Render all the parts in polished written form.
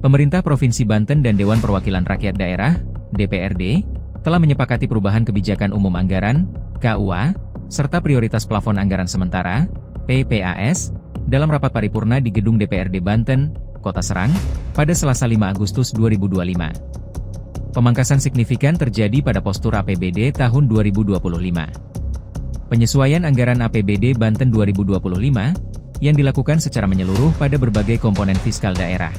Pemerintah Provinsi Banten dan Dewan Perwakilan Rakyat Daerah, DPRD, telah menyepakati perubahan kebijakan umum anggaran, KUA, serta prioritas plafon anggaran sementara, PPAS, dalam rapat paripurna di Gedung DPRD Banten, Kota Serang, pada Selasa 5 Agustus 2025. Pemangkasan signifikan terjadi pada postur APBD tahun 2025. Penyesuaian anggaran APBD Banten 2025, yang dilakukan secara menyeluruh pada berbagai komponen fiskal daerah.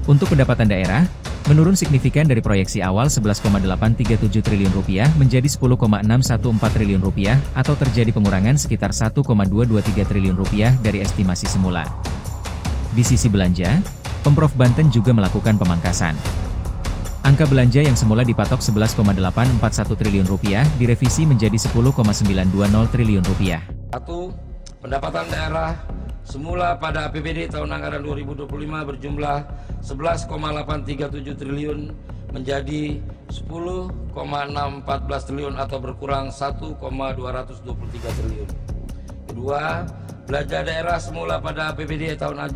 Untuk pendapatan daerah, menurun signifikan dari proyeksi awal Rp11,837 triliun menjadi Rp10,614 triliun atau terjadi pengurangan sekitar Rp1,223 triliun dari estimasi semula. Di sisi belanja, Pemprov Banten juga melakukan pemangkasan. Angka belanja yang semula dipatok Rp11,841 triliun direvisi menjadi Rp10,920 triliun. 1. Pendapatan daerah semula pada APBD tahun anggaran 2025 berjumlah 11,837 triliun menjadi 10,614 triliun atau berkurang 1,223 triliun. Kedua, belanja daerah semula pada APBD tahun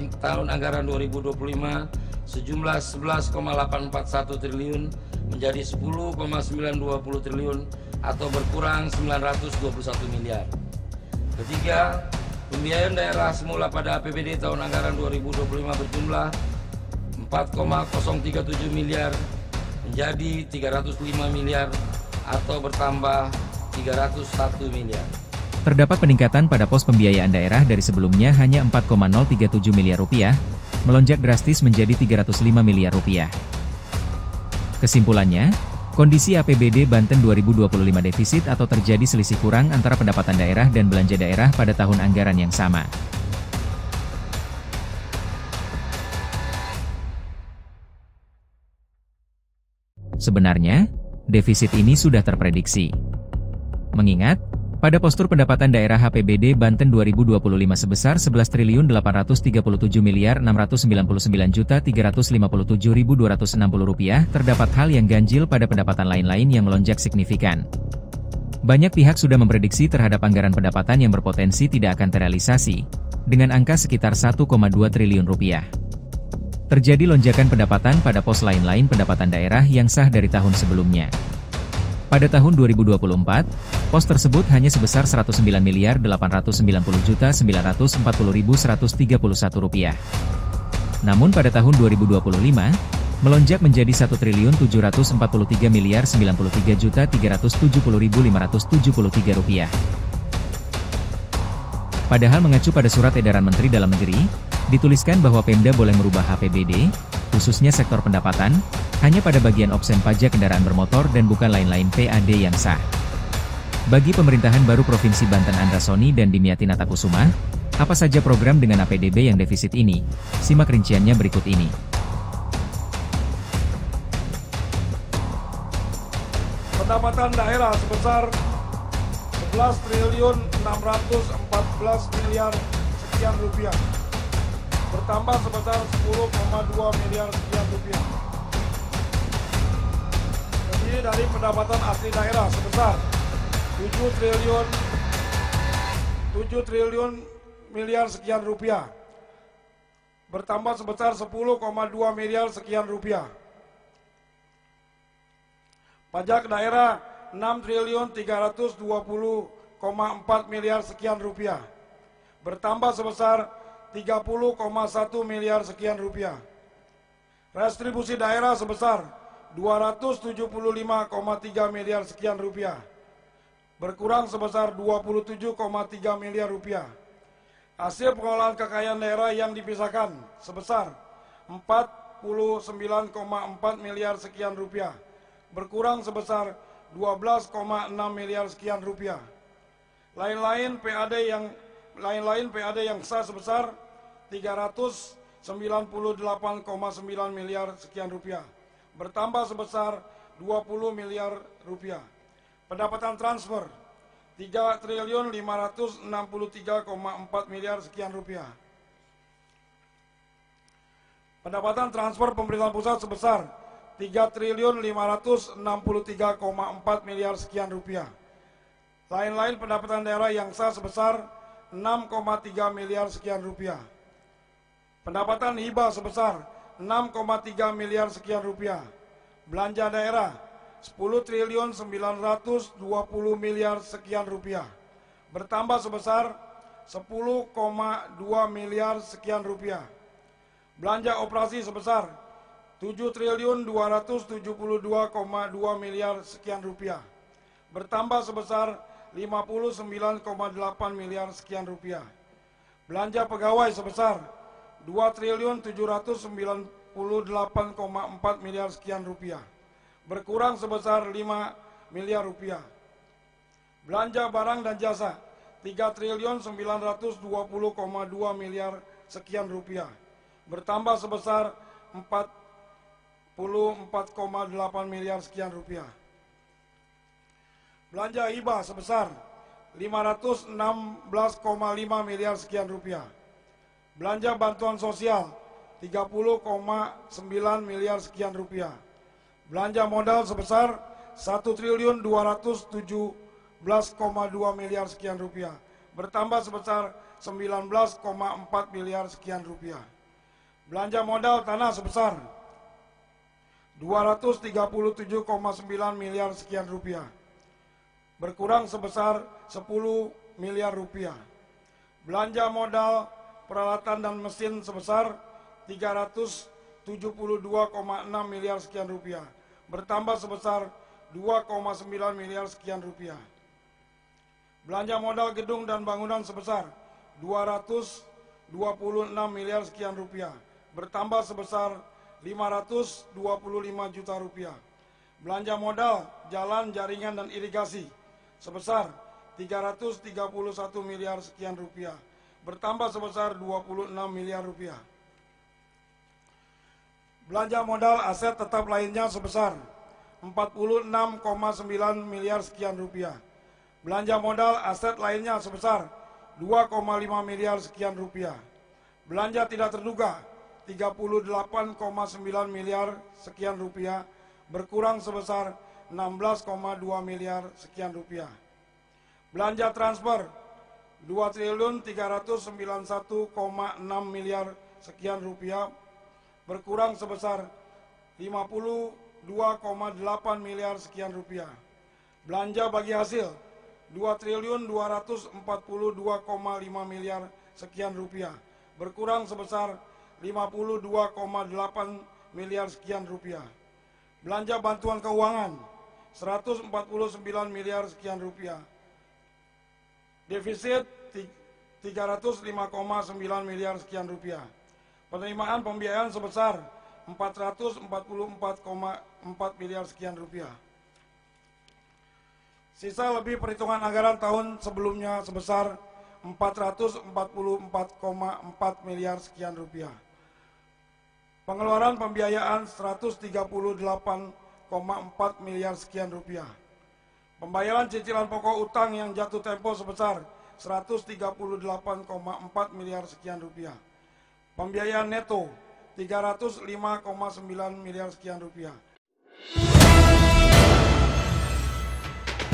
anggaran 2025 sejumlah 11,841 triliun menjadi 10,920 triliun atau berkurang 921 miliar. Ketiga, pembiayaan daerah semula pada APBD tahun anggaran 2025 berjumlah 4,037 miliar menjadi 305 miliar atau bertambah 301 miliar. Terdapat peningkatan pada pos pembiayaan daerah dari sebelumnya hanya Rp4,037 miliar, melonjak drastis menjadi Rp305 miliar. Kesimpulannya, kondisi APBD Banten 2025 defisit atau terjadi selisih kurang antara pendapatan daerah dan belanja daerah pada tahun anggaran yang sama. Sebenarnya, defisit ini sudah terprediksi. Mengingat, pada postur pendapatan daerah APBD Banten 2025 sebesar Rp11.699.359.357.260 terdapat hal yang ganjil pada pendapatan lain-lain yang melonjak signifikan. Banyak pihak sudah memprediksi terhadap anggaran pendapatan yang berpotensi tidak akan terrealisasi, dengan angka sekitar Rp1,2 triliun. Terjadi lonjakan pendapatan pada pos lain-lain pendapatan daerah yang sah dari tahun sebelumnya. Pada tahun 2024, pos tersebut hanya sebesar Rp109.890.940.131. Namun pada tahun 2025, melonjak menjadi Rp1.743.093.370.573. Padahal mengacu pada surat edaran Menteri Dalam Negeri, dituliskan bahwa Pemda boleh merubah APBD, khususnya sektor pendapatan, hanya pada bagian opsen pajak kendaraan bermotor dan bukan lain-lain PAD yang sah. Bagi pemerintahan baru Provinsi Banten Andra Soni dan Dimyati Natakusuma, apa saja program dengan APBD yang defisit ini? Simak rinciannya berikut ini. Pendapatan daerah sebesar Rp11.614 sekian rupiah, bertambah sebesar 10,2 miliar sekian rupiah. Terdiri dari pendapatan asli daerah sebesar 7 triliun miliar sekian rupiah, bertambah sebesar 10,2 miliar sekian rupiah. Pajak daerah 6.320,4 miliar sekian rupiah, bertambah sebesar 30,1 miliar sekian rupiah. Restribusi daerah sebesar 275,3 miliar sekian rupiah, berkurang sebesar 27,3 miliar rupiah. Hasil pengelolaan kekayaan daerah yang dipisahkan sebesar 49,4 miliar sekian rupiah, berkurang sebesar 12,6 miliar sekian rupiah. Lain-lain PAD yang sah sebesar 398,9 miliar sekian rupiah, bertambah sebesar 20 miliar rupiah. Pendapatan transfer 3.563,4 miliar sekian rupiah. Pendapatan transfer pemerintahan pusat sebesar 3.563,4 miliar sekian rupiah. Lain-lain pendapatan daerah yang sah sebesar 6,3 miliar sekian rupiah. Pendapatan hibah sebesar 6,3 miliar sekian rupiah. Belanja daerah 10.920 miliar sekian rupiah, bertambah sebesar 10,2 miliar sekian rupiah. Belanja operasi sebesar 7.272,2 miliar sekian rupiah, bertambah sebesar 59,8 miliar sekian rupiah. Belanja pegawai sebesar 2.798,4 miliar sekian rupiah, berkurang sebesar 5 miliar rupiah. Belanja barang dan jasa 3.920,2 miliar sekian rupiah, bertambah sebesar 44,8 miliar sekian rupiah. Belanja hibah sebesar 516,5 miliar sekian rupiah. Belanja bantuan sosial 30,9 miliar sekian rupiah. Belanja modal sebesar 1.217,2 miliar sekian rupiah, bertambah sebesar 19,4 miliar sekian rupiah. Belanja modal tanah sebesar 237,9 miliar sekian rupiah, berkurang sebesar 10 miliar rupiah. Belanja modal peralatan dan mesin sebesar 372,6 miliar sekian rupiah, bertambah sebesar 2,9 miliar sekian rupiah. Belanja modal gedung dan bangunan sebesar 226 miliar sekian rupiah, bertambah sebesar 525 juta rupiah. Belanja modal jalan, jaringan, dan irigasi sebesar 331 miliar sekian rupiah, bertambah sebesar 26 miliar rupiah. Belanja modal aset tetap lainnya sebesar 46,9 miliar sekian rupiah. Belanja modal aset lainnya sebesar 2,5 miliar sekian rupiah. Belanja tidak terduga 38,9 miliar sekian rupiah, berkurang sebesar 16,2 miliar sekian rupiah. Belanja transfer 2.391,6 miliar sekian rupiah, berkurang sebesar 52,8 miliar sekian rupiah. Belanja bagi hasil 2.242,5 miliar sekian rupiah, berkurang sebesar 52,8 miliar sekian rupiah. Belanja bantuan keuangan 149 miliar sekian rupiah. Defisit 305,9 miliar sekian rupiah. Penerimaan pembiayaan sebesar 444,4 miliar sekian rupiah. Sisa lebih perhitungan anggaran tahun sebelumnya sebesar 444,4 miliar sekian rupiah. Pengeluaran pembiayaan 138,4 miliar sekian rupiah. Pembayaran cicilan pokok utang yang jatuh tempo sebesar 138,4 miliar sekian rupiah. Pembiayaan neto 305,9 miliar sekian rupiah.